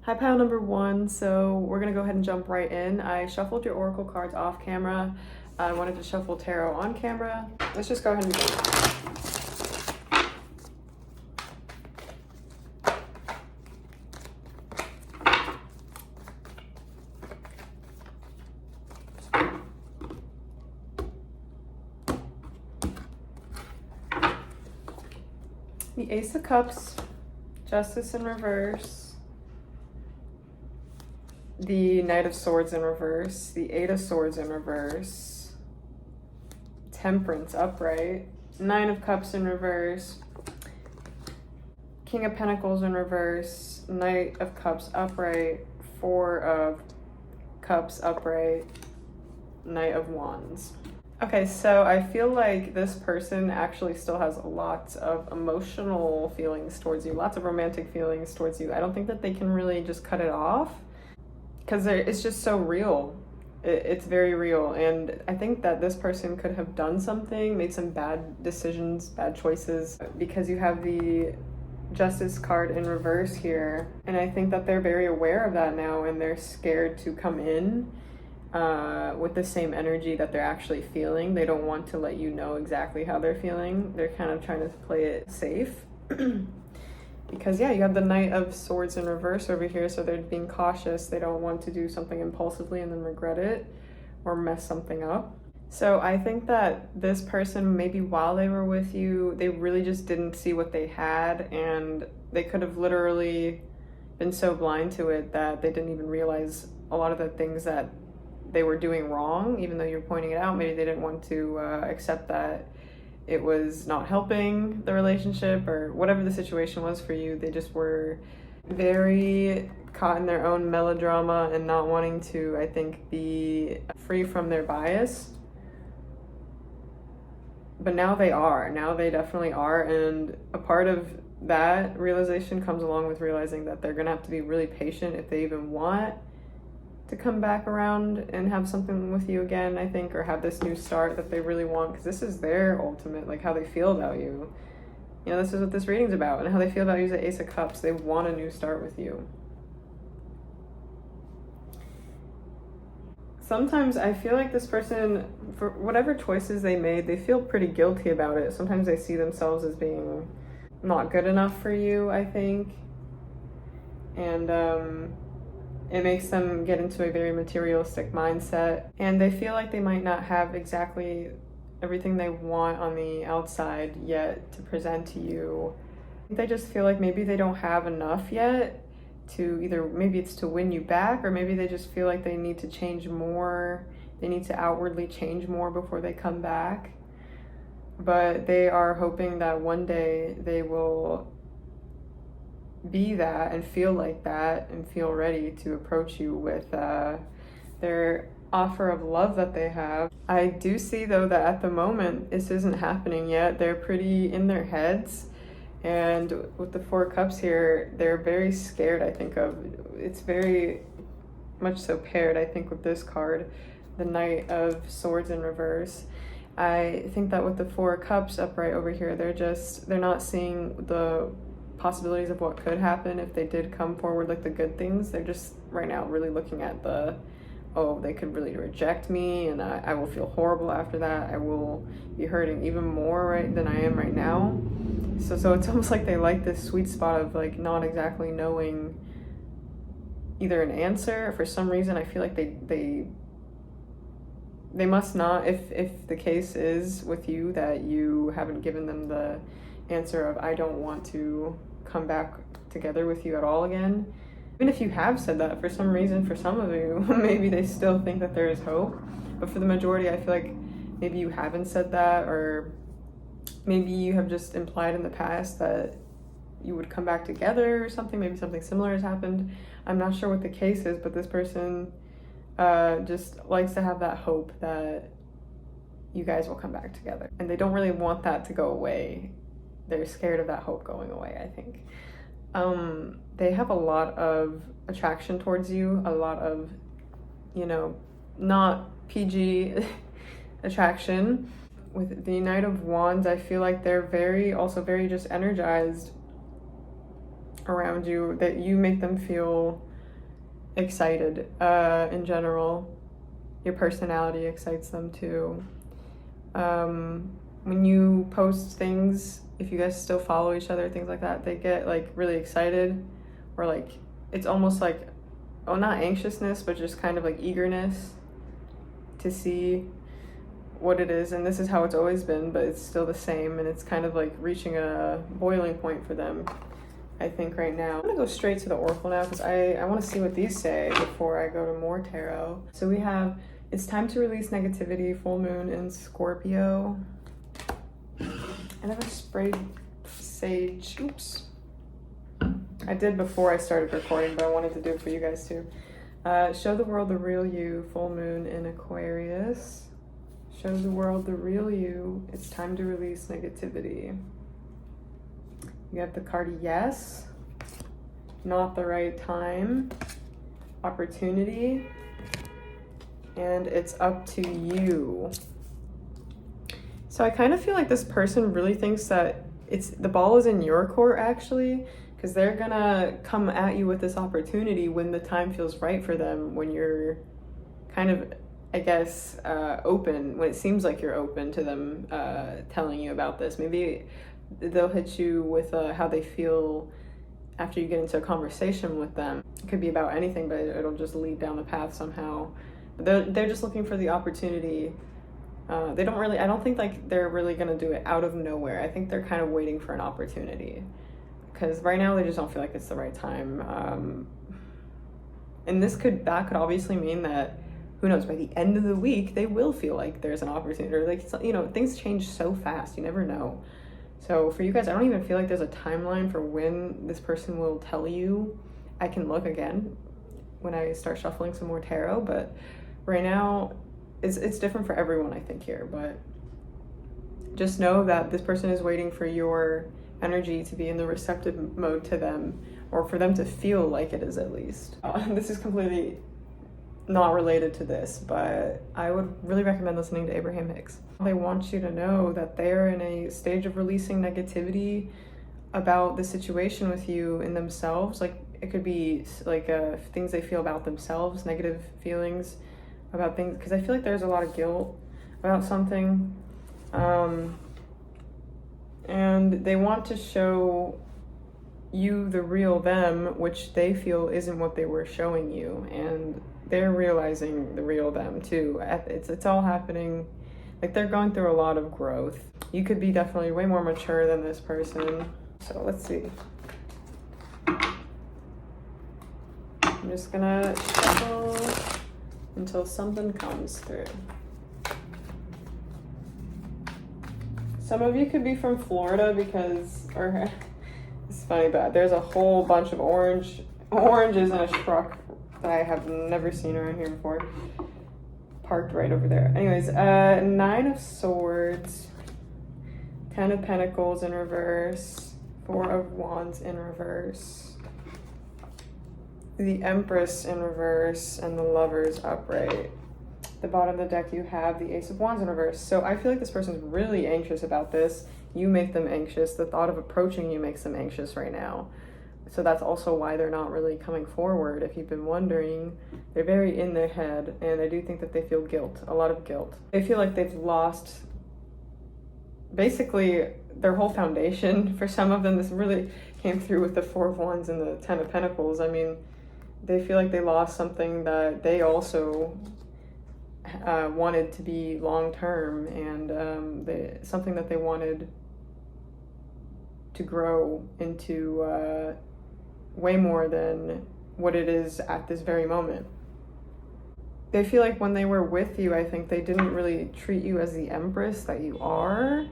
Hi, pile number one. So we're gonna go ahead and jump right in. I shuffled your oracle cards off camera. I wanted to shuffle tarot on camera. Let's just go ahead and go. The Ace of Cups, Justice in reverse, the Knight of Swords in reverse, the Eight of Swords in reverse, Temperance upright, Nine of Cups in reverse, King of Pentacles in reverse, Knight of Cups upright, Four of Cups upright, Knight of Wands. Okay, so I feel like this person actually still has lots of emotional feelings towards you, lots of romantic feelings towards you. I don't think that they can really just cut it off because it's just so real. It's very real. And I think that this person could have done something, made some bad decisions, bad choices, because you have the Justice card in reverse here. And I think that they're very aware of that now and they're scared to come in with the same energy that they're actually feeling. They don't want to let you know exactly how they're feeling. They're kind of trying to play it safe. Because yeah, you have the Knight of Swords in reverse over here, so they're being cautious. They don't want to do something impulsively and then regret it or mess something up. So I think that this person, maybe while they were with you, they really just didn't see what they had, and they could have literally been so blind to it that they didn't even realize a lot of the things that they were doing wrong, even though you're pointing it out. Maybe they didn't want to accept that it was not helping the relationship or whatever the situation was for you. They just were very caught in their own melodrama and not wanting to, I think, be free from their bias. But now they are. Now they definitely are. And a part of that realization comes along with realizing that they're gonna have to be really patient if they even want to come back around and have something with you again, I think, or have this new start that they really want, because this is their ultimate, like, how they feel about you. You know, this is what this reading's about, and how they feel about you is the Ace of Cups. They want a new start with you. Sometimes I feel like this person, for whatever choices they made, they feel pretty guilty about it. Sometimes they see themselves as being not good enough for you, I think. And it makes them get into a very materialistic mindset, and they feel like they might not have exactly everything they want on the outside yet to present to you. They just feel like maybe they don't have enough yet to either, maybe it's to win you back, or maybe they just feel like they need to change more. They need to outwardly change more before they come back. But they are hoping that one day they will be that and feel like that and feel ready to approach you with their offer of love that they have. I do see though that at the moment this isn't happening yet. They're pretty in their heads, and with the Four Cups here, they're very scared. I think of it's very much so paired, I think, with this card, the Knight of Swords in reverse. I think that with the Four Cups upright over here, they're not seeing the possibilities of what could happen if they did come forward, like the good things. They're just right now really looking at they could really reject me, and I will feel horrible after that. I will be hurting even more than I am right now. So it's almost like they like this sweet spot of like not exactly knowing either an answer. For some reason, I feel like they must not, if the case is with you that you haven't given them the answer of I don't want to come back together with you at all again. Even if you have said that, for some reason, for some of you, maybe they still think that there is hope. But for the majority, I feel like maybe you haven't said that, or maybe you have just implied in the past that you would come back together or something. Maybe something similar has happened. I'm not sure what the case is, but this person just likes to have that hope that you guys will come back together. And they don't really want that to go away. They're scared of that hope going away, I think. They have a lot of attraction towards you, a lot of, not PG attraction. With the Knight of Wands, I feel like they're very just energized around you, that you make them feel excited in general. Your personality excites them too. When you post things, if you guys still follow each other, things like that, they get like really excited, or like it's almost like, oh, not anxiousness, but just kind of like eagerness to see what it is. And this is how it's always been, but it's still the same, and it's kind of like reaching a boiling point for them, I think, right now. I'm gonna go straight to the Oracle now because I want to see what these say before I go to more tarot. So we have, it's time to release negativity, full moon in Scorpio. I never sprayed sage. Oops. I did before I started recording, but I wanted to do it for you guys too. Show the world the real you, full moon in Aquarius. Show the world the real you. It's time to release negativity. You have the card yes, not the right time, opportunity, and it's up to you. So I kind of feel like this person really thinks that the ball is in your court, actually, because they're gonna come at you with this opportunity when the time feels right for them, when you're kind of, I guess, open, when it seems like you're open to them telling you about this. Maybe they'll hit you with how they feel after you get into a conversation with them. It could be about anything, but it'll just lead down the path somehow. They're just looking for the opportunity. I don't think like they're really gonna do it out of nowhere. I think they're kind of waiting for an opportunity, because right now they just don't feel like it's the right time. And that could obviously mean that, who knows, by the end of the week they will feel like there's an opportunity, or like, you know, things change so fast, you never know. So for you guys, I don't even feel like there's a timeline for when this person will tell you. I can look again when I start shuffling some more tarot, but right now it's different for everyone, I think, here. But just know that this person is waiting for your energy to be in the receptive mode to them, or for them to feel like it is, at least. This is completely not related to this, but I would really recommend listening to Abraham Hicks. They want you to know that they're in a stage of releasing negativity about the situation with you in themselves. Like, it could be like things they feel about themselves, negative feelings about things, because I feel like there's a lot of guilt about something. And they want to show you the real them, which they feel isn't what they were showing you, and they're realizing the real them too. It's all happening. Like, they're going through a lot of growth. You could be definitely way more mature than this person. So let's see. I'm just gonna shuffle until something comes through. Some of you could be from Florida or it's funny, but there's a whole bunch of oranges in a truck that I have never seen around here before, parked right over there. Anyways, 9 of Swords, 10 of Pentacles in reverse, 4 of Wands in reverse, the Empress in reverse, and the Lovers upright. The bottom of the deck, you have the Ace of Wands in reverse. So I feel like this person's really anxious about this. You make them anxious. The thought of approaching you makes them anxious right now. So that's also why they're not really coming forward. If you've been wondering, they're very in their head, and I do think that they feel guilt, a lot of guilt. They feel like they've lost basically their whole foundation. For some of them, this really came through with the 4 of Wands and the 10 of Pentacles. I mean, they feel like they lost something that they also wanted to be long-term, and something that they wanted to grow into way more than what it is at this very moment. They feel like when they were with you, I think they didn't really treat you as the Empress that you are,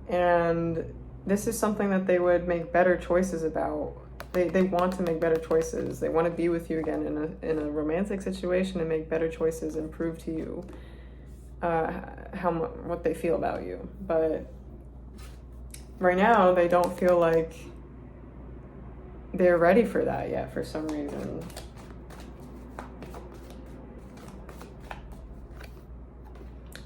and this is something that they would make better choices about. They want to make better choices. They want to be with you again in a romantic situation and make better choices and prove to you what they feel about you. But right now, they don't feel like they're ready for that yet for some reason.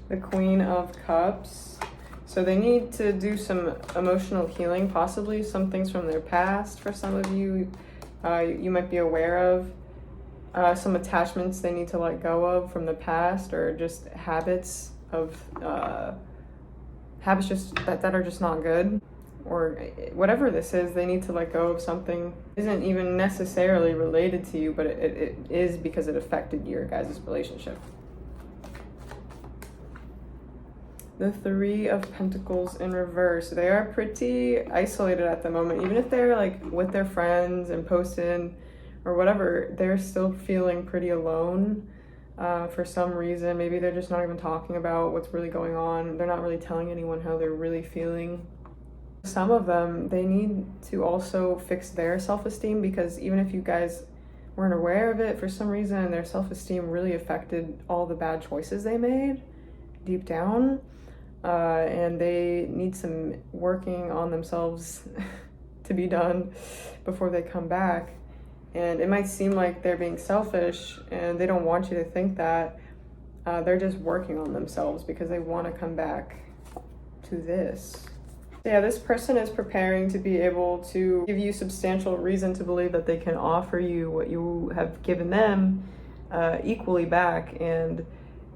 The Queen of Cups. So they need to do some emotional healing, possibly some things from their past for some of you, you might be aware of. some attachments they need to let go of from the past, or just habits of habits just that are just not good, or whatever this is. They need to let go of something. It isn't even necessarily related to you, but it is because it affected your guys' relationship. The Three of Pentacles in reverse. They are pretty isolated at the moment. Even if they're like with their friends and posting or whatever, they're still feeling pretty alone for some reason. Maybe they're just not even talking about what's really going on. They're not really telling anyone how they're really feeling. Some of them, they need to also fix their self-esteem, because even if you guys weren't aware of it, for some reason their self-esteem really affected all the bad choices they made deep down. And they need some working on themselves to be done before they come back. And it might seem like they're being selfish, and they don't want you to think that. They're just working on themselves because they want to come back to this. Yeah, this person is preparing to be able to give you substantial reason to believe that they can offer you what you have given them equally back. And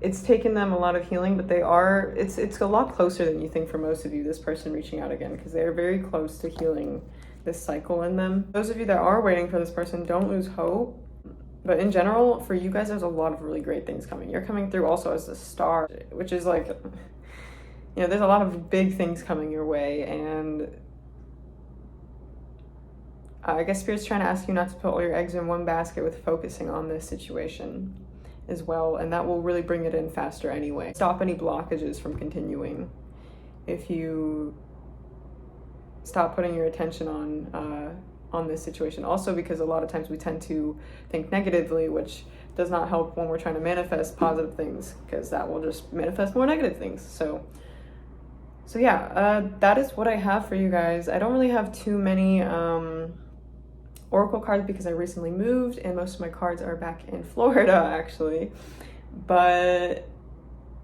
it's taken them a lot of healing, but it's a lot closer than you think for most of you, this person reaching out again, because they are very close to healing this cycle in them. Those of you that are waiting for this person, don't lose hope. But in general, for you guys, there's a lot of really great things coming. You're coming through also as a star, which is like, you know, there's a lot of big things coming your way. And I guess Spirit's trying to ask you not to put all your eggs in one basket with focusing on this situation as well, and that will really bring it in faster anyway. Stop any blockages from continuing if you stop putting your attention on this situation. Also, because a lot of times we tend to think negatively, which does not help when we're trying to manifest positive things, because that will just manifest more negative things. So yeah, that is what I have for you guys. I don't really have too many oracle cards because I recently moved and most of my cards are back in Florida actually, but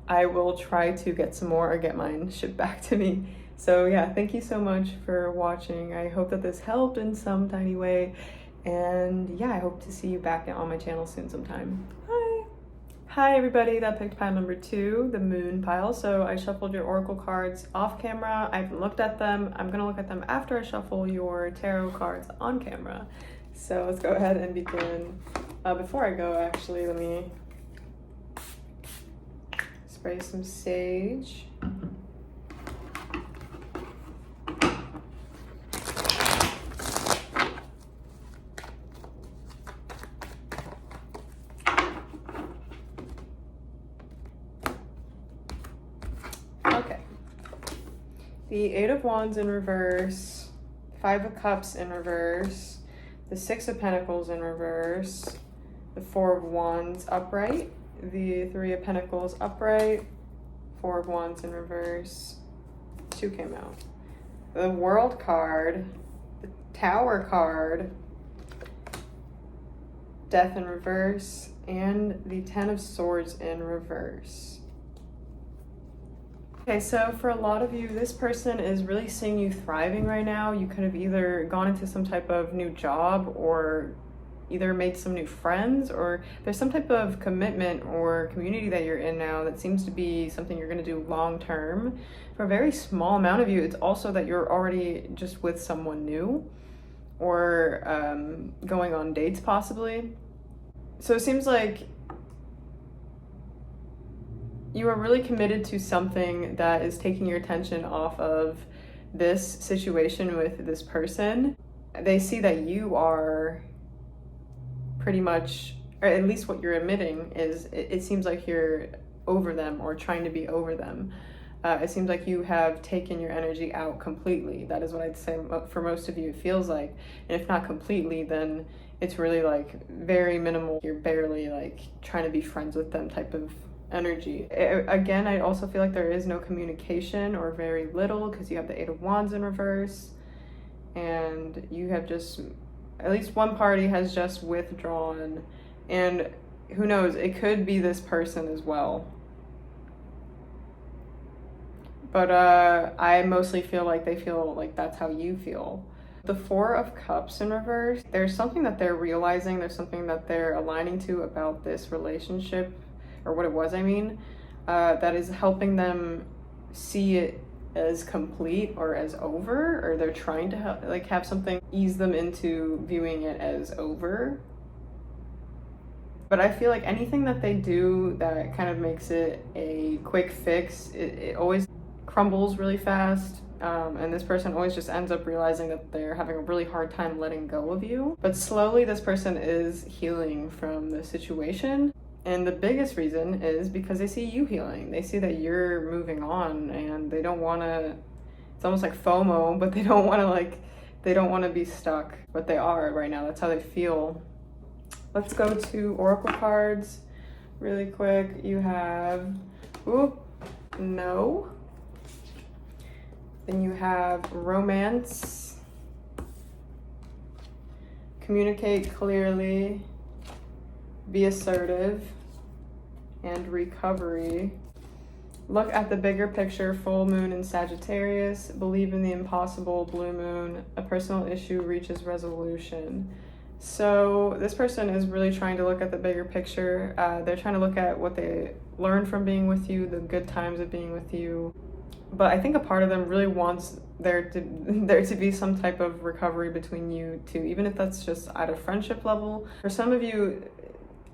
I will try to get some more or get mine shipped back to me. So yeah, thank you so much for watching. I hope that this helped in some tiny way, and yeah, I hope to see you back on my channel soon sometime. Bye. Hi everybody that picked pile number 2, the moon pile. So I shuffled your oracle cards off camera. I haven't looked at them. I'm gonna look at them after I shuffle your tarot cards on camera. So let's go ahead and begin. Before I go, actually, let me spray some sage. The Eight of Wands in reverse, Five of Cups in reverse, the Six of Pentacles in reverse, the Four of Wands upright, the Three of Pentacles upright, Four of Wands in reverse, 2 came out. The World card, the Tower card, Death in reverse, and the Ten of Swords in reverse. Okay, so for a lot of you, this person is really seeing you thriving right now. You could have either gone into some type of new job, or either made some new friends, or there's some type of commitment or community that you're in now that seems to be something you're going to do long term. For a very small amount of you, it's also that you're already just with someone new, or going on dates possibly. So it seems like you are really committed to something that is taking your attention off of this situation with this person. They see that you are pretty much, or at least what you're admitting is, it seems like you're over them or trying to be over them. It seems like you have taken your energy out completely. That is what I'd say for most of you it feels like. And if not completely, then it's really like very minimal. You're barely like trying to be friends with them type of energy. Again, I also feel like there is no communication, or very little, because you have the Eight of Wands in reverse, and you have just, at least one party has just withdrawn, and who knows, it could be this person as well. But I mostly feel like they feel like that's how you feel. The Four of Cups in reverse, there's something that they're realizing, there's something that they're aligning to about this relationship, or what it was, I mean, that is helping them see it as complete or as over, or they're trying to have something ease them into viewing it as over. But I feel like anything that they do that kind of makes it a quick fix, it always crumbles really fast. And this person always just ends up realizing that they're having a really hard time letting go of you. But slowly this person is healing from the situation. And the biggest reason is because they see you healing. They see that you're moving on, and they don't want to, it's almost like FOMO, but they don't want to they don't want to be stuck. But they are right now. That's how they feel. Let's go to Oracle cards really quick. You have, no. Then you have romance, communicate clearly, be assertive, and recovery. Look at the bigger picture, full moon in Sagittarius, believe in the impossible, blue moon, a personal issue reaches resolution. So this person is really trying to look at the bigger picture. They're trying to look at what they learned from being with you, the good times of being with you. But I think a part of them really wants there to be some type of recovery between you two, even if that's just at a friendship level. For some of you,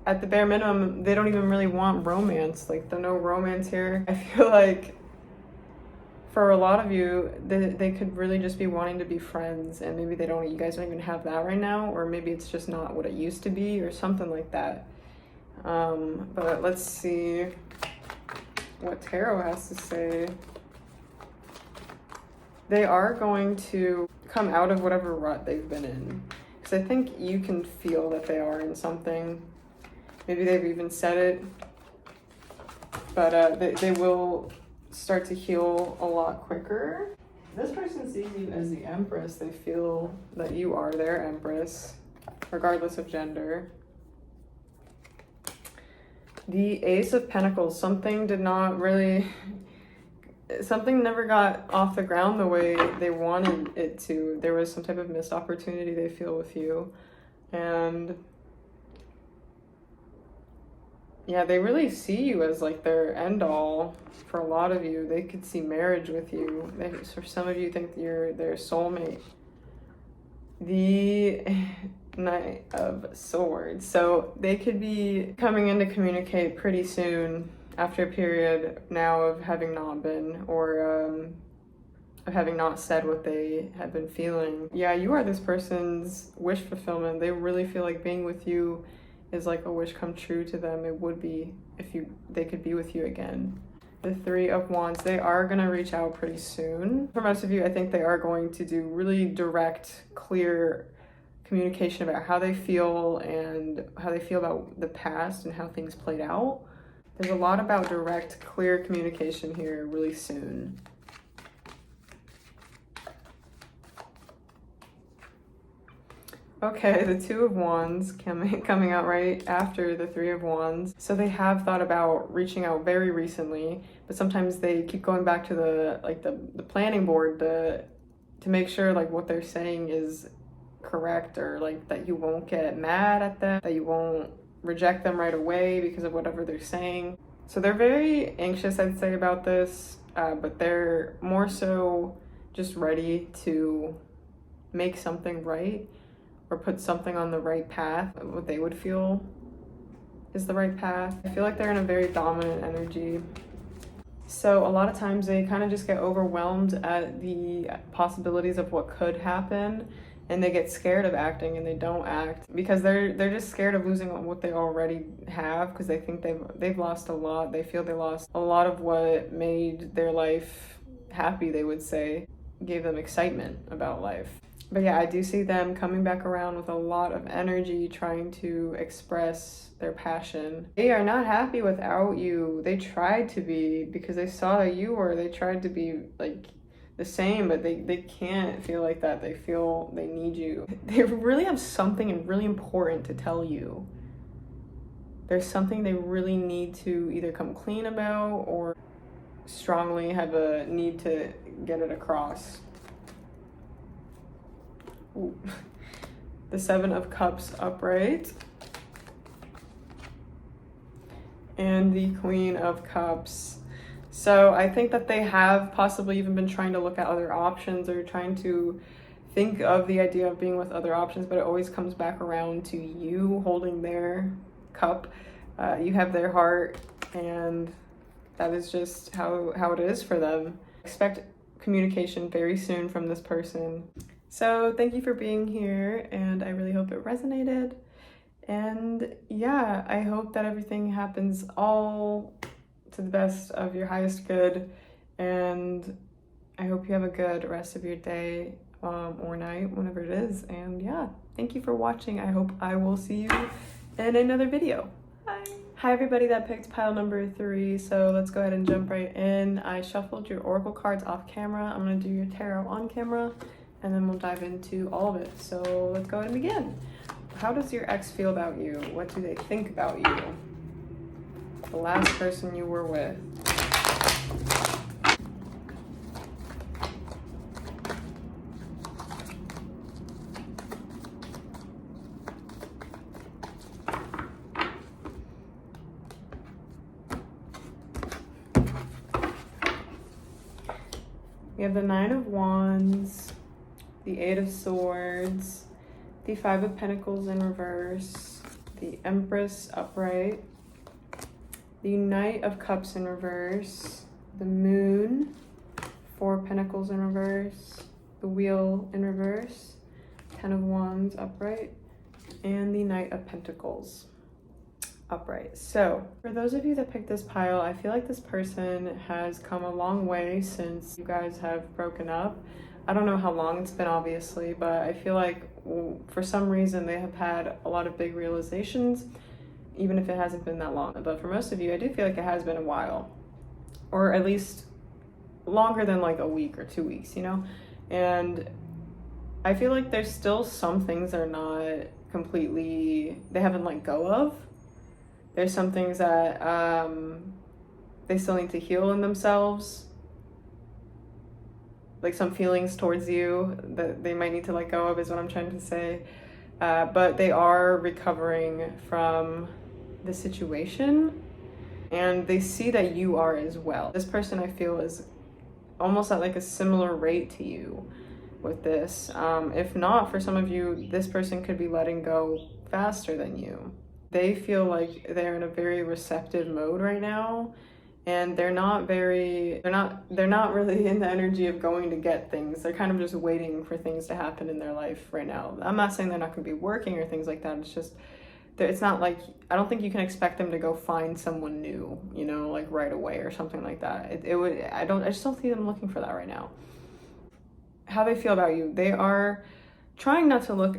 at the bare minimum, they don't even really want romance. Like, there's no romance here. I feel like for a lot of you, they could really just be wanting to be friends, and maybe you guys don't even have that right now, or maybe it's just not what it used to be, or something like that. But let's see what tarot has to say. They are going to come out of whatever rut they've been in. Because I think you can feel that they are in something. Maybe they've even said it. But they will start to heal a lot quicker. This person sees you as the Empress. They feel that you are their Empress, regardless of gender. The Ace of Pentacles. Something never got off the ground the way they wanted it to. There was some type of missed opportunity they feel with you. And yeah, they really see you as like their end all. For a lot of you, they could see marriage with you. For some of you, think you're their soulmate. The Knight of Swords. So they could be coming in to communicate pretty soon, after a period now of having not been, or of having not said what they have been feeling. Yeah, you are this person's wish fulfillment. They really feel like being with you is like a wish come true to them. It would be if they could be with you again. The Three of Wands, they are going to reach out pretty soon. For most of you, I think they are going to do really direct, clear communication about how they feel and how they feel about the past and how things played out. There's a lot about direct, clear communication here really soon. Okay, the Two of Wands coming out right after the Three of Wands. So they have thought about reaching out very recently, but sometimes they keep going back to the planning board to make sure like what they're saying is correct, or like that you won't get mad at them, that you won't reject them right away because of whatever they're saying. So they're very anxious, I'd say, about this, but they're more so just ready to make something right, or put something on the right path, what they would feel is the right path. I feel like they're in a very dominant energy. So a lot of times they kind of just get overwhelmed at the possibilities of what could happen, and they get scared of acting and they don't act because they're just scared of losing what they already have, because they think they've lost a lot. They feel they lost a lot of what made their life happy, they would say, gave them excitement about life. But yeah, I do see them coming back around with a lot of energy, trying to express their passion. They are not happy without you. They tried to be, because they saw that you were. They tried to be like the same, but they can't feel like that. They feel they need you. They really have something really important to tell you. There's something they really need to either come clean about or strongly have a need to get it across. ooh, the Seven of Cups upright, and the Queen of Cups. So I think that they have possibly even been trying to look at other options or trying to think of the idea of being with other options, but it always comes back around to you holding their cup. You have their heart, and that is just how it is for them. Expect communication very soon from this person. So thank you for being here, and I really hope it resonated. And yeah, I hope that everything happens all to the best of your highest good, and I hope you have a good rest of your day or night, whenever it is. And yeah, thank you for watching. I hope I will see you in another video. Bye. Hi everybody that picked pile number 3. So let's go ahead and jump right in. I shuffled your oracle cards off camera. I'm gonna do your tarot on camera, and then we'll dive into all of it. So let's go ahead and begin. How does your ex feel about you? What do they think about you? The last person you were with. We have the Nine of Wands, the Eight of Swords, the Five of Pentacles in reverse, the Empress upright, the Knight of Cups in reverse, the Moon, Four of Pentacles in reverse, the Wheel in reverse, Ten of Wands upright, and the Knight of Pentacles upright. So for those of you that picked this pile, I feel like this person has come a long way since you guys have broken up. I don't know how long it's been, obviously, but I feel like for some reason they have had a lot of big realizations, even if it hasn't been that long. But for most of you, I do feel like it has been a while, or at least longer than like a week or 2 weeks, you know? And I feel like there's still some things that are not completely, they haven't let go of. There's some things that they still need to heal in themselves. Like some feelings towards you that they might need to let go of is what I'm trying to say. But they are recovering from the situation, and they see that you are as well. This person, I feel, is almost at like a similar rate to you with this. If not, for some of you, this person could be letting go faster than you. They feel like they're in a very receptive mode right now, and they're not really in the energy of going to get things. They're kind of just waiting for things to happen in their life right now. I'm not saying they're not going to be working or things like that. It's just, it's not like, I don't think you can expect them to go find someone new, you know, like right away or something like that. I just don't see them looking for that right now. How they feel about you. They are trying not to look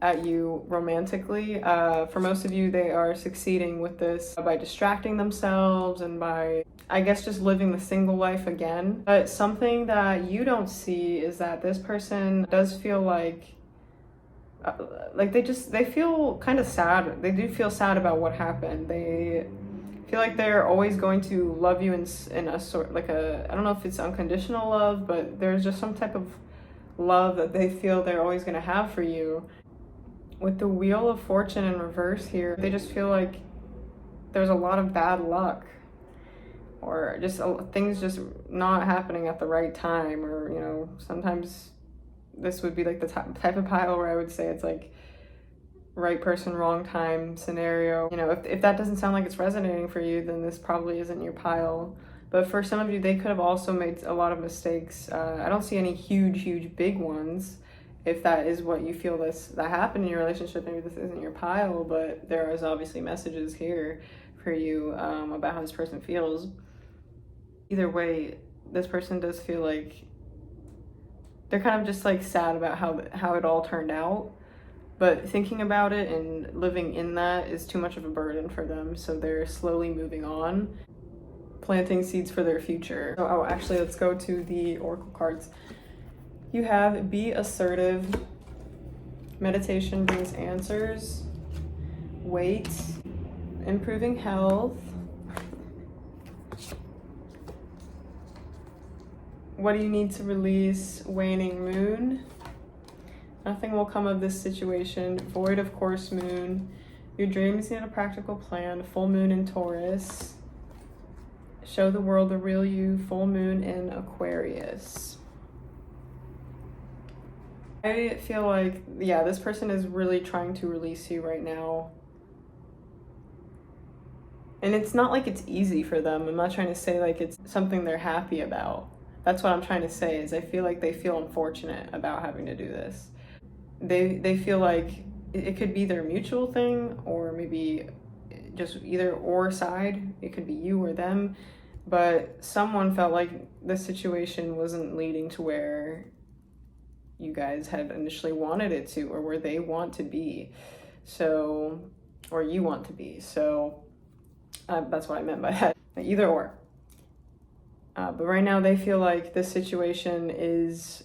at you romantically. For most of you, they are succeeding with this by distracting themselves and by, I guess, just living the single life again. But something that you don't see is that this person does feel like they feel kind of sad. They do feel sad about what happened. They feel like they're always going to love you in a sort, like a, I don't know if it's unconditional love, but there's just some type of love that they feel they're always going to have for you. With the Wheel of Fortune in reverse here, they just feel like there's a lot of bad luck, or just things just not happening at the right time, or, you know, sometimes this would be like the type of pile where I would say it's like right person, wrong time scenario. You know, if that doesn't sound like it's resonating for you, then this probably isn't your pile. But for some of you, they could have also made a lot of mistakes. I don't see any huge big ones. If that is what you feel that happened in your relationship, maybe this isn't your pile, but there is obviously messages here for you about how this person feels. Either way, this person does feel like they're kind of just like sad about how it all turned out, but thinking about it and living in that is too much of a burden for them, so they're slowly moving on, planting seeds for their future. Oh, actually, let's go to the oracle cards. You have Be Assertive, Meditation Brings Answers, Wait, Improving Health, What Do You Need to Release, Waning Moon, Nothing will come of this situation. Void of course moon. Your dreams need a practical plan. Full moon in Taurus. Show the world the real you. Full moon in Aquarius. I feel like, yeah, this person is really trying to release you right now. And it's not like it's easy for them. I'm not trying to say like it's something they're happy about. That's what I'm trying to say, is I feel like they feel unfortunate about having to do this. They feel like it could be their mutual thing, or maybe just either or side. It could be you or them. But someone felt like the situation wasn't leading to where you guys had initially wanted it to, or where they want to be. So, or you want to be. So that's what I meant by that. Either or. But right now they feel like this situation is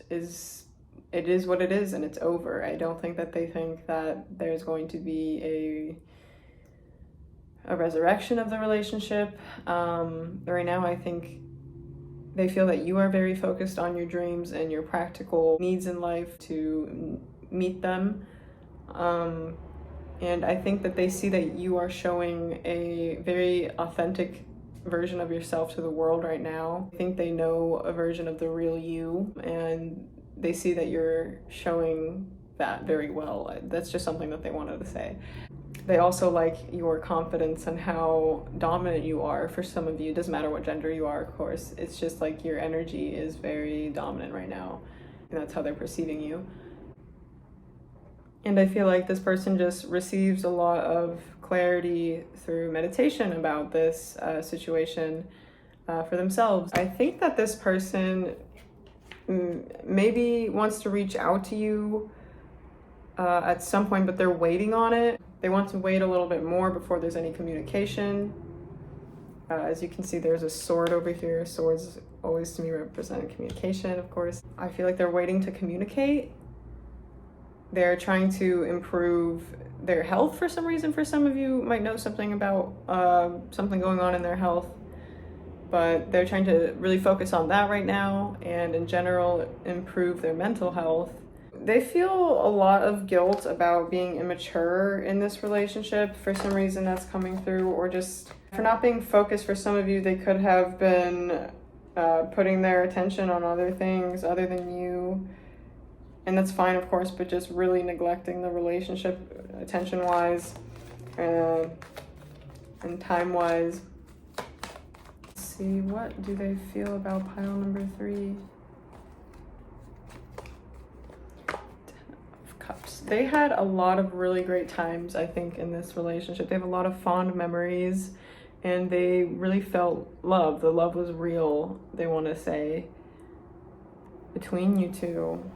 what it is, and it's over. I don't think that they think that there's going to be a resurrection of the relationship. Right now I think they feel that you are very focused on your dreams and your practical needs in life to meet them. And I think that they see that you are showing a very authentic version of yourself to the world right now. I think they know a version of the real you, and they see that you're showing that very well. That's just something that they wanted to say. They also like your confidence and how dominant you are. For some of you, it doesn't matter what gender you are, of course. It's just like your energy is very dominant right now, and that's how they're perceiving you. And I feel like this person just receives a lot of clarity through meditation about this situation for themselves. I think that this person maybe wants to reach out to you at some point, but they're waiting on it. They want to wait a little bit more before there's any communication. As you can see, there's a sword over here. Swords always to me represent communication, of course. I feel like they're waiting to communicate. They're trying to improve their health for some reason. For some of you might know something about something going on in their health, but they're trying to really focus on that right now, and in general improve their mental health. They feel a lot of guilt about being immature in this relationship. For some reason that's coming through, or just for not being focused. For some of you, they could have been putting their attention on other things other than you. And that's fine, of course, but just really neglecting the relationship attention-wise and time-wise. Let's see, what do they feel about pile number 3? 10 of Cups. They had a lot of really great times, I think, in this relationship. They have a lot of fond memories, and they really felt love. The love was real, they want to say, between you two.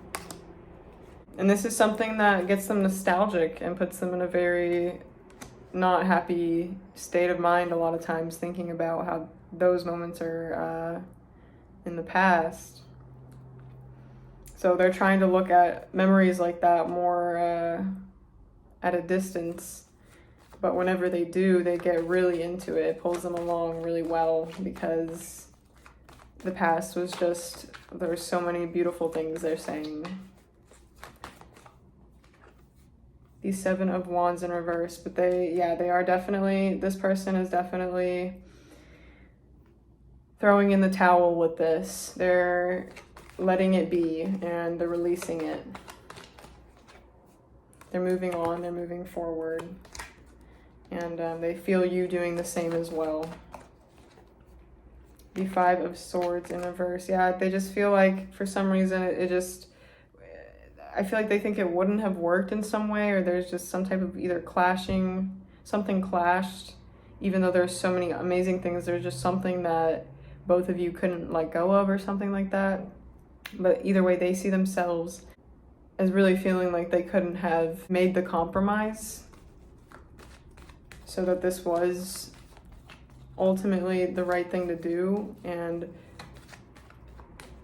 And this is something that gets them nostalgic and puts them in a very not happy state of mind a lot of times, thinking about how those moments are in the past. So they're trying to look at memories like that more at a distance. But whenever they do, they get really into it. It pulls them along really well, because the past was just, there's so many beautiful things they're saying. These 7 of Wands in reverse, but they are definitely, this person is definitely throwing in the towel with this. They're letting it be, and they're releasing it. They're moving on, they're moving forward. And they feel you doing the same as well. The 5 of Swords in reverse. Yeah, they just feel like for some reason I feel like they think it wouldn't have worked in some way, or there's just some type of either something clashed, even though there's so many amazing things. There's just something that both of you couldn't let go of, or something like that. But either way, they see themselves as really feeling like they couldn't have made the compromise, so that this was ultimately the right thing to do. And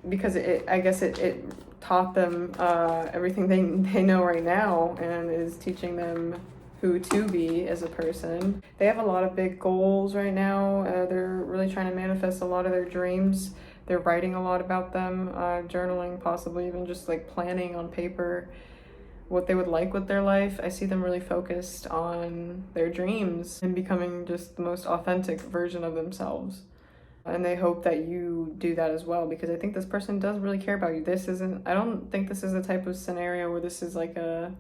because I guess it taught them everything they know right now, and is teaching them who to be as a person. They have a lot of big goals right now. They're really trying to manifest a lot of their dreams. They're writing a lot about them, journaling, possibly even just like planning on paper. what they would like with their life. I see them really focused on their dreams and becoming just the most authentic version of themselves. And they hope that you do that as well, because I think this person does really care about you. I don't think this is the type of scenario where this is like a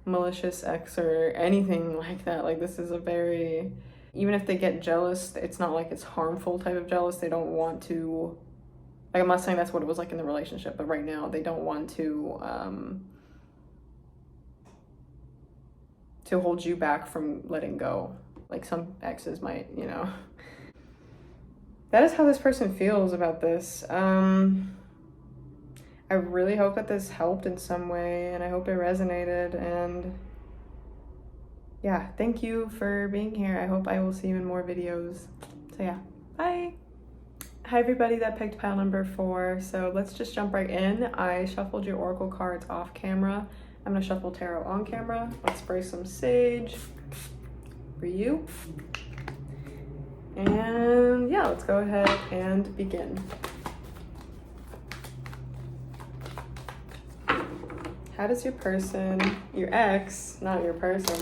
malicious ex or anything like that. Like, this is a very, even if they get jealous, it's not like it's harmful type of jealous. They don't want to, like, I'm not saying that's what it was like in the relationship, but right now they don't want to hold you back from letting go, like some exes might, you know. That is how this person feels about this. I really hope that this helped in some way, and I hope it resonated. And yeah, thank you for being here. I hope I will see you in more videos. So yeah, bye. Hi everybody that picked pile number 4. So let's just jump right in. I shuffled your oracle cards off camera. I'm gonna shuffle tarot on camera. Let's spray some sage for you. And yeah, let's go ahead and begin. How does your person, your ex, not your person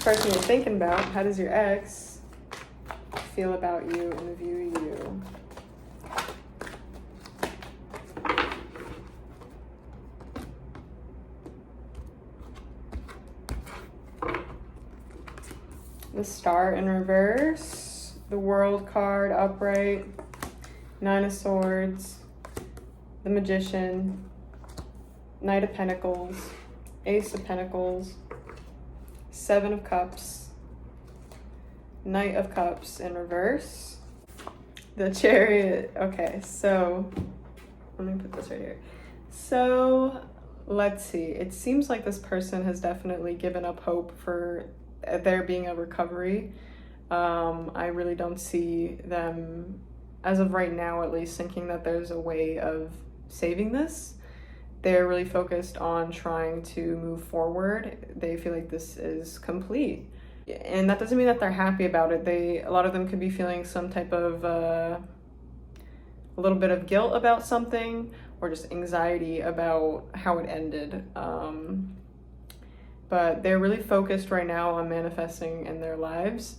you're thinking about, how does your ex feel about you and view you? The Star in reverse, the World card upright, 9 of Swords, the Magician, Knight of Pentacles, Ace of Pentacles, 7 of Cups, Knight of Cups in reverse, the Chariot. Okay, so let me put this right here. So let's see. It seems like this person has definitely given up hope for there being a recovery. I really don't see them, as of right now at least, thinking that there's a way of saving this. They're really focused on trying to move forward. They feel like this is complete. And that doesn't mean that they're happy about it. A lot of them could be feeling some type of a little bit of guilt about something, or just anxiety about how it ended. But they're really focused right now on manifesting in their lives.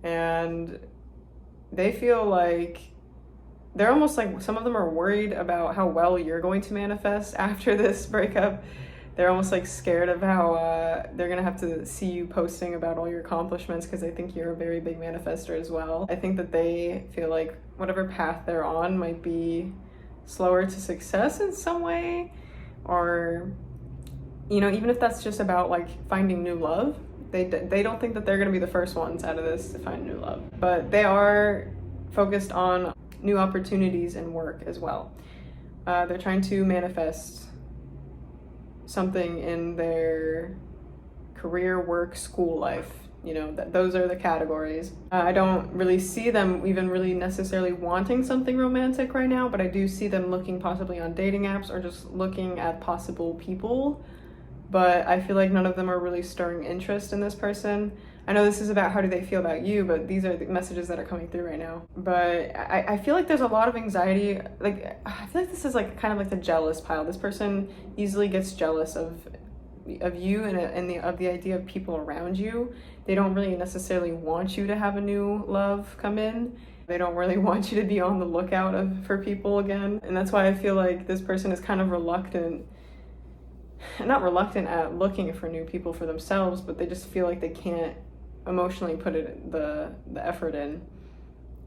And they feel like they're almost like, some of them are worried about how well you're going to manifest after this breakup. They're almost like scared of how they're gonna have to see you posting about all your accomplishments, because they think you're a very big manifester as well. I think that they feel like whatever path they're on might be slower to success in some way, or, you know, even if that's just about like finding new love, they don't think that they're gonna be the first ones out of this to find new love. But they are focused on new opportunities and work as well. They're trying to manifest something in their career, work, school life. You know, those are the categories. I don't really see them even really necessarily wanting something romantic right now, but I do see them looking possibly on dating apps or just looking at possible people. But I feel like none of them are really stirring interest in this person. I know this is about how do they feel about you, but these are the messages that are coming through right now. But I feel like there's a lot of anxiety. Like, I feel like this is like kind of like the jealous pile. This person easily gets jealous of you and the idea of people around you. They don't really necessarily want you to have a new love come in. They don't really want you to be on the lookout for people again. And that's why I feel like this person is kind of not reluctant at looking for new people for themselves, but they just feel like they can't emotionally put the effort in,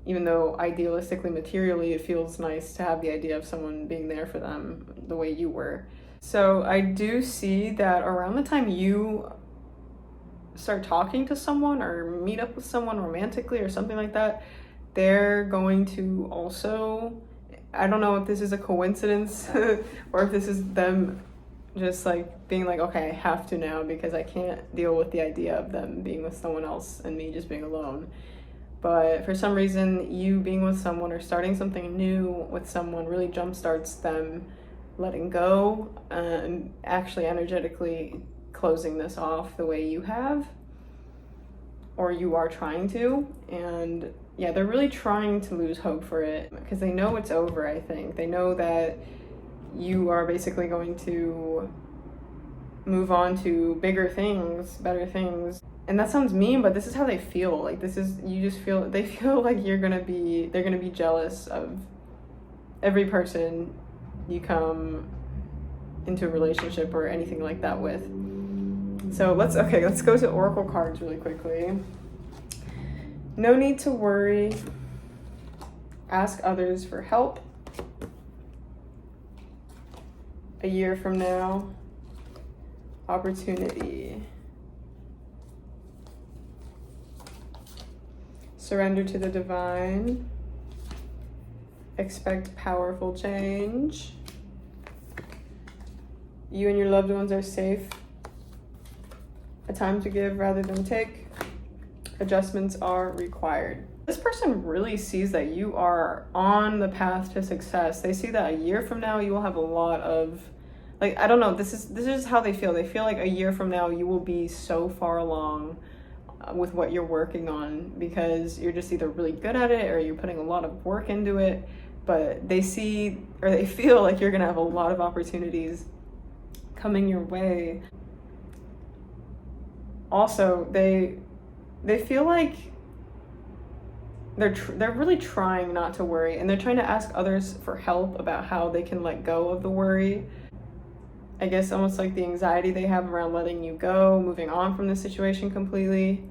even though idealistically, materially, it feels nice to have the idea of someone being there for them the way you were. So I do see that around the time you start talking to someone or meet up with someone romantically or something like that, they're going to also, I don't know if this is a coincidence or if this is them just like being like, okay, I have to now because I can't deal with the idea of them being with someone else and me just being alone. But for some reason, you being with someone or starting something new with someone really jumpstarts them letting go and actually energetically closing this off the way you have, or you are trying to. And yeah, they're really trying to lose hope for it because they know it's over. I think they know that you are basically going to move on to bigger things, better things. And that sounds mean, but this is how they feel. Like, this is, you just feel, they feel like they're gonna be jealous of every person you come into a relationship or anything like that with. So let's go to Oracle cards really quickly. No need to worry. Ask others for help. A year from now. Opportunity. Surrender to the divine. Expect powerful change. You and your loved ones are safe. A time to give rather than take. Adjustments are required. This person really sees that you are on the path to success. They see that a year from now you will have a lot of, like, I don't know, this is how they feel. They feel like a year from now you will be so far along with what you're working on, because you're just either really good at it or you're putting a lot of work into it. But they see, or they feel like you're gonna have a lot of opportunities coming your way. Also, they feel like they're really trying not to worry, and they're trying to ask others for help about how they can let go of the worry. I guess almost like the anxiety they have around letting you go, moving on from the situation completely,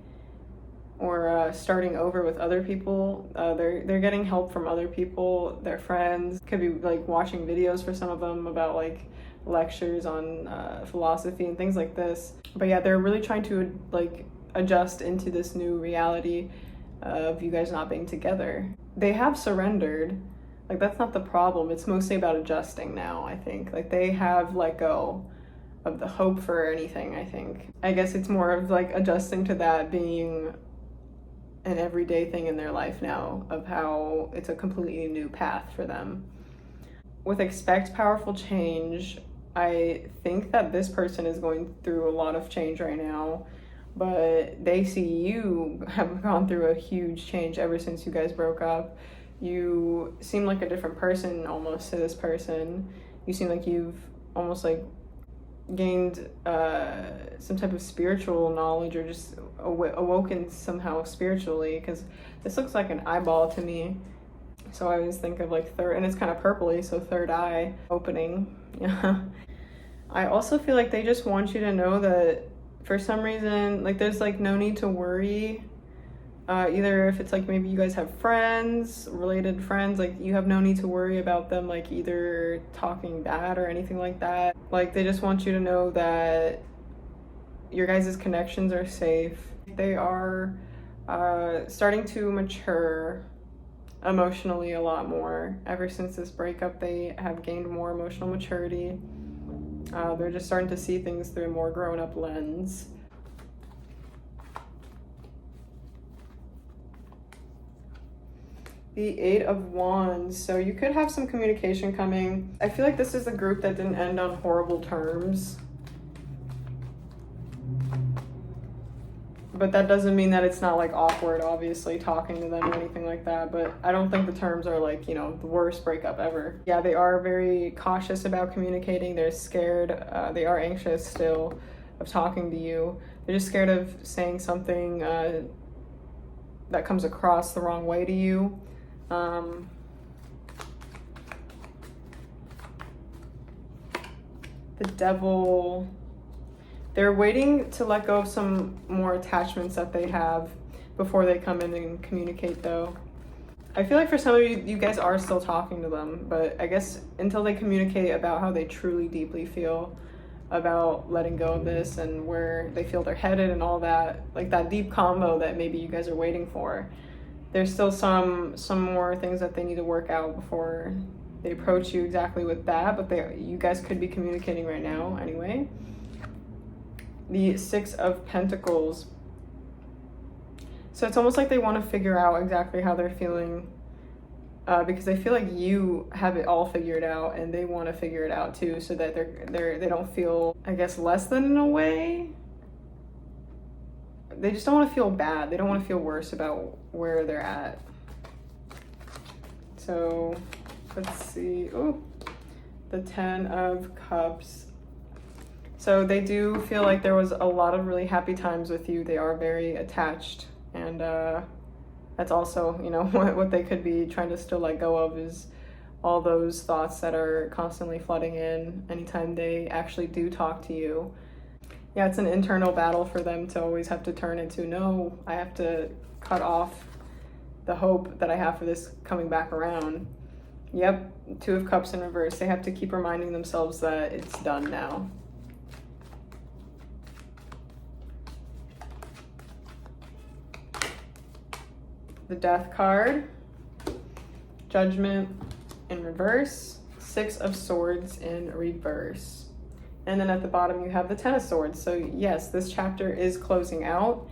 or starting over with other people. They're getting help from other people, their friends. Could be like watching videos for some of them about like lectures on philosophy and things like this. But yeah, they're really trying to like adjust into this new reality of you guys not being together. They have surrendered. Like, that's not the problem. It's mostly about adjusting now, I think. Like, they have let go of the hope for anything, I think. I guess it's more of like adjusting to that being an everyday thing in their life now, of how it's a completely new path for them. With expect powerful change, I think that this person is going through a lot of change right now, but they see you have gone through a huge change ever since you guys broke up. You seem like a different person almost to this person. You seem like you've almost like gained some type of spiritual knowledge, or just awoken somehow spiritually, because this looks like an eyeball to me. So I always think of like third, and it's kind of purpley, so third eye opening. Yeah. I also feel like they just want you to know that for some reason, like, there's like no need to worry. Either if it's like maybe you guys have friends, related friends, like you have no need to worry about them like either talking bad or anything like that. Like, they just want you to know that your guys' connections are safe. They are starting to mature emotionally a lot more. Ever since this breakup, they have gained more emotional maturity. They're just starting to see things through a more grown-up lens. The 8 of Wands. So you could have some communication coming. I feel like this is a group that didn't end on horrible terms. But that doesn't mean that it's not like awkward, obviously, talking to them or anything like that. But I don't think the terms are like, you know, the worst breakup ever. Yeah, they are very cautious about communicating. They're scared. They are anxious still of talking to you. They're just scared of saying something that comes across the wrong way to you. The Devil. They're waiting to let go of some more attachments that they have before they come in and communicate, though. I feel like for some of you, you guys are still talking to them, but I guess until they communicate about how they truly deeply feel about letting go of this and where they feel they're headed and all that, like that deep combo that maybe you guys are waiting for, there's still some more things that they need to work out before they approach you exactly with that, but you guys could be communicating right now anyway. The 6 of Pentacles. So it's almost like they want to figure out exactly how they're feeling, because they feel like you have it all figured out and they want to figure it out too, so that they don't feel, I guess, less than in a way. They just don't want to feel bad. They don't want to feel worse about where they're at. So let's see. Oh, the 10 of Cups. So they do feel like there was a lot of really happy times with you. They are very attached, and that's also, you know, what they could be trying to still let go of is all those thoughts that are constantly flooding in anytime they actually do talk to you. Yeah, it's an internal battle for them to always have to turn into, no, I have to cut off the hope that I have for this coming back around. Yep, Two of Cups in reverse. They have to keep reminding themselves that it's done now. The Death card, Judgment in reverse, Six of Swords in reverse. And then at the bottom you have the Ten of Swords. So yes, this chapter is closing out.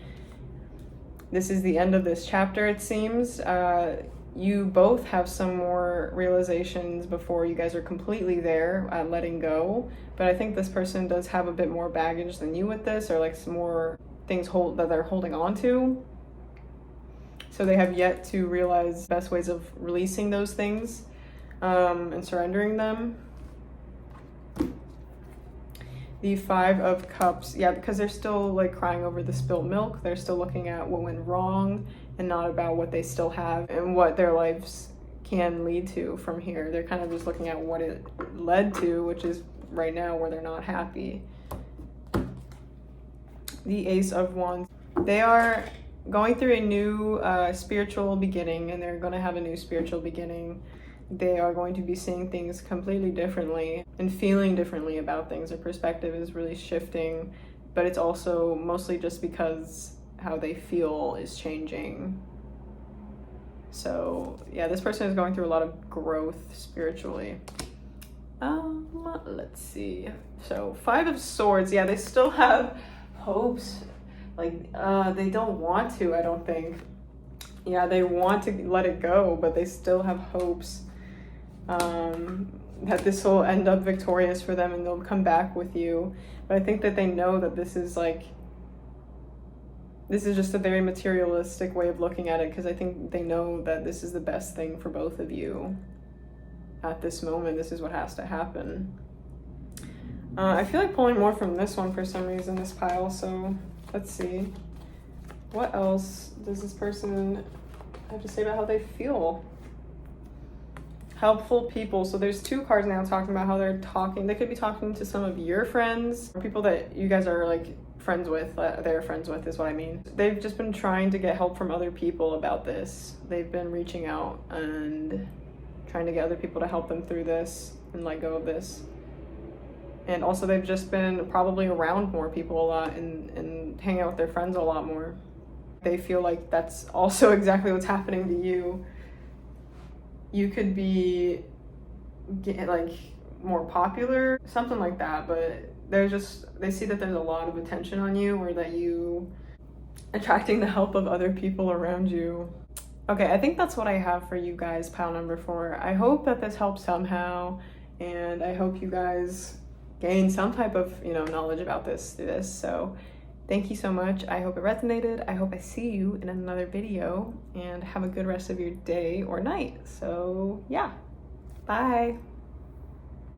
This is the end of this chapter, it seems. You both have some more realizations before you guys are completely there at letting go. But I think this person does have a bit more baggage than you with this, or like some more things that they're holding on to. So they have yet to realize best ways of releasing those things and surrendering them. The Five of Cups, yeah, because they're still like crying over the spilled milk. They're still looking at what went wrong and not about what they still have and what their lives can lead to from here. They're kind of just looking at what it led to, which is right now where they're not happy. The Ace of Wands, they are going through a new spiritual beginning, and they're going to have a new spiritual beginning. They are going to be seeing things completely differently and feeling differently about things. Their perspective is really shifting, but it's also mostly just because how they feel is changing. So yeah, this person is going through a lot of growth spiritually. Let's see. So Five of Swords, yeah, they still have hopes. Like they don't want to, I don't think. Yeah, they want to let it go, but they still have hopes that this will end up victorious for them and they'll come back with you. But I think that they know that this is just a very materialistic way of looking at it, because I think they know that this is the best thing for both of you at this moment. This is what has to happen. I feel like pulling more from this one for some reason, this pile, so let's see. What else does this person have to say about how they feel? Helpful people. So there's two cards now talking about how they're talking. They could be talking to some of your friends, or people that you guys are like friends with, they're friends with is what I mean. They've just been trying to get help from other people about this. They've been reaching out and trying to get other people to help them through this and let go of this. And also they've just been probably around more people a lot and hanging out with their friends a lot more. They feel like that's also exactly what's happening to you. You could be like more popular, something like that, but they see that there's a lot of attention on you, or that you attracting the help of other people around you. Okay, I think that's what I have for you guys, pile number 4. I hope that this helps somehow, and I hope you guys gain some type of, knowledge about this through this. So thank you so much. I hope it resonated. I hope I see you in another video, and have a good rest of your day or night. So yeah, bye.